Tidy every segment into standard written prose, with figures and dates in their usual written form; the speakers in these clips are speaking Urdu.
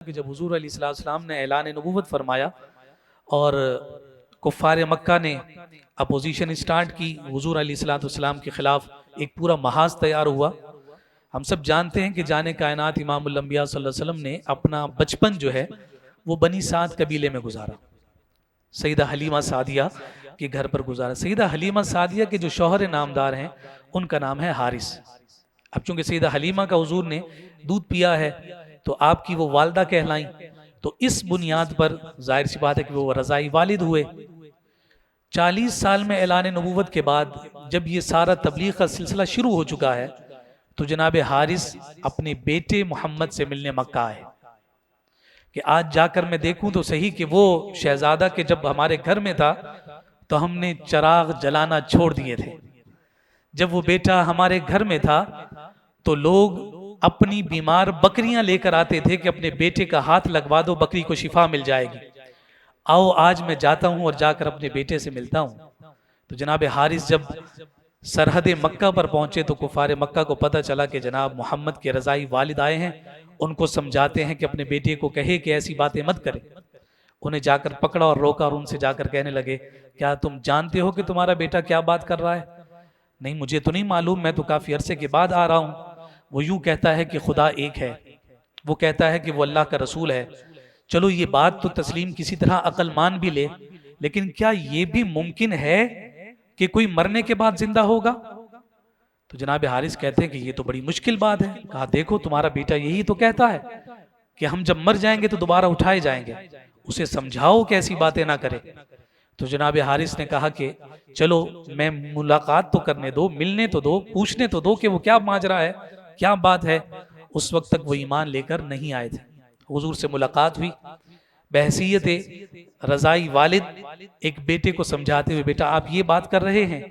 کہ جب حضور علیہ السلام نے اعلان نبوت فرمایا اور کفار مکہ نے اپوزیشن اسٹارٹ کی حضور علیہ السلام کے خلاف، ایک پورا محاذ تیار ہوا۔ ہم سب جانتے ہیں کہ جان کائنات امام الانبیاء صلی اللہ علیہ وسلم نے اپنا بچپن جو ہے وہ بنی سعد قبیلے میں گزارا، سیدہ حلیمہ سعدیہ کے گھر پر گزارا۔ سیدہ حلیمہ سعدیہ کے جو شوہر نامدار ہیں ان کا نام ہے حارث۔ اب چونکہ سیدہ حلیمہ کا حضور نے دودھ پیا ہے تو آپ کی وہ والدہ کہلائیں، تو اس بنیاد پر ظاہر سی بات ہے کہ وہ رضائی والد ہوئے۔ 40 سال میں اعلان نبوت کے بعد جب یہ سارا تبلیغ کا سلسلہ شروع ہو چکا ہے تو جناب حارث اپنے بیٹے محمد سے ملنے مکہ آئے کہ آج جا کر میں دیکھوں تو صحیح کہ وہ شہزادہ کے جب ہمارے گھر میں تھا تو ہم نے چراغ جلانا چھوڑ دیے تھے، جب وہ بیٹا ہمارے گھر میں تھا تو لوگ اپنی بیمار بکریاں لے کر آتے تھے کہ اپنے بیٹے کا ہاتھ لگوا دو، بکری کو شفا مل جائے گی، آؤ آج میں جاتا ہوں اور جا کر اپنے بیٹے سے ملتا ہوں۔ تو جناب حارث جب سرحد مکہ پر پہنچے تو کفار مکہ کو پتہ چلا کہ جناب محمد کے رضائی والد آئے ہیں، ان کو سمجھاتے ہیں کہ اپنے بیٹے کو کہے کہ ایسی باتیں مت کرے۔ انہیں جا کر پکڑا اور روکا اور ان سے جا کر کہنے لگے کیا تم جانتے ہو کہ تمہارا بیٹا کیا بات کر رہا ہے؟ نہیں مجھے تو نہیں معلوم، میں تو کافی عرصے کے بعد آ رہا ہوں۔ وہ یوں کہتا ہے کہ خدا ایک ہے، وہ کہتا ہے کہ وہ اللہ کا رسول ہے۔ چلو یہ بات تو تسلیم کسی طرح عقل مان بھی لے، لیکن کیا یہ بھی ممکن ہے کہ کوئی مرنے کے بعد زندہ ہوگا؟ تو جناب حارث کہتے ہیں کہ یہ تو بڑی مشکل بات ہے۔ کہا دیکھو تمہارا بیٹا یہی تو کہتا ہے کہ ہم جب مر جائیں گے تو دوبارہ اٹھائے جائیں گے، اسے سمجھاؤ کہ ایسی باتیں نہ کرے۔ تو جناب حارث نے کہا کہ چلو میں ملاقات تو کرنے دو، ملنے تو دو، پوچھنے تو دو کہ وہ کیا ماجرا ہے، کیا بات ہے۔ اس وقت تک وہ ایمان لے کر نہیں آئے تھے۔ حضور سے ملاقات ہوئی، بحیثیت رضائی والد ایک بیٹے کو سمجھاتے ہوئے بیٹا آپ یہ بات کر رہے ہیں؟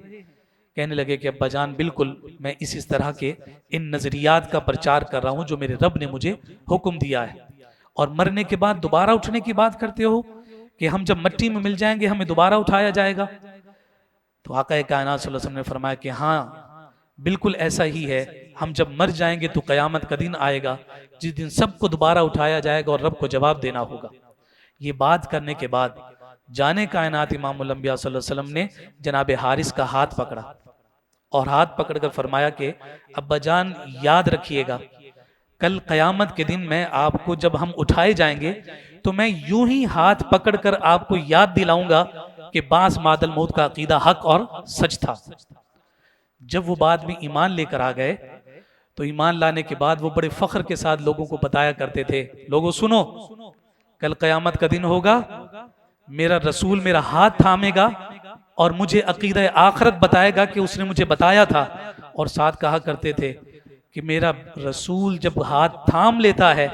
کہنے لگے کہ ابا جان بالکل میں اس طرح کے ان نظریات کا پرچار کر رہا ہوں جو میرے رب نے مجھے حکم دیا ہے، اور مرنے کے بعد دوبارہ اٹھنے کی بات کرتے ہو کہ ہم جب مٹی میں مل جائیں گے ہمیں دوبارہ اٹھایا جائے گا۔ تو آقا کائنات صلی اللہ علیہ وسلم نے فرمایا کہ ہاں بالکل ایسا ہی ہے، ہم جب مر جائیں گے تو قیامت کا دن آئے گا جس دن سب کو دوبارہ اٹھایا جائے گا اور رب کو جواب دینا ہوگا۔ یہ بات کرنے کے بعد جانے کائنات امام الانبیاء صلی اللہ علیہ وسلم نے جناب حارث کا ہاتھ پکڑا اور ہاتھ پکڑ کر فرمایا کہ ابا جان یاد رکھیے گا کل قیامت کے دن میں آپ کو جب ہم اٹھائے جائیں گے تو میں یوں ہی ہاتھ پکڑ کر آپ کو یاد دلاؤں گا کہ بعث بعد الموت کا عقیدہ حق اور سچ تھا۔ جب وہ بعد میں ایمان لے کر آ گئے تو ایمان لانے کے بعد وہ بڑے فخر کے ساتھ لوگوں کو بتایا کرتے تھے لوگوں سنو کل قیامت کا دن ہوگا، میرا رسول میرا ہاتھ تھامے گا اور مجھے عقیدہ آخرت بتائے گا کہ اس نے مجھے بتایا تھا، اور ساتھ کہا کرتے تھے کہ میرا رسول جب ہاتھ تھام لیتا ہے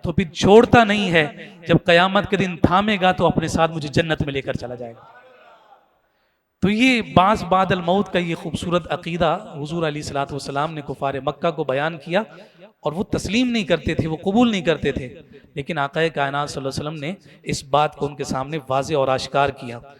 تو پھر چھوڑتا نہیں ہے، جب قیامت کے دن تھامے گا تو اپنے ساتھ مجھے جنت میں لے کر چلا جائے گا۔ تو یہ بعث بعد الموت کا یہ خوبصورت عقیدہ حضور علیہ الصلوۃ والسلام نے کفار مکہ کو بیان کیا، اور وہ تسلیم نہیں کرتے تھے، وہ قبول نہیں کرتے تھے، لیکن آقا کائنات صلی اللہ علیہ وسلم نے اس بات کو ان کے سامنے واضح اور آشکار کیا۔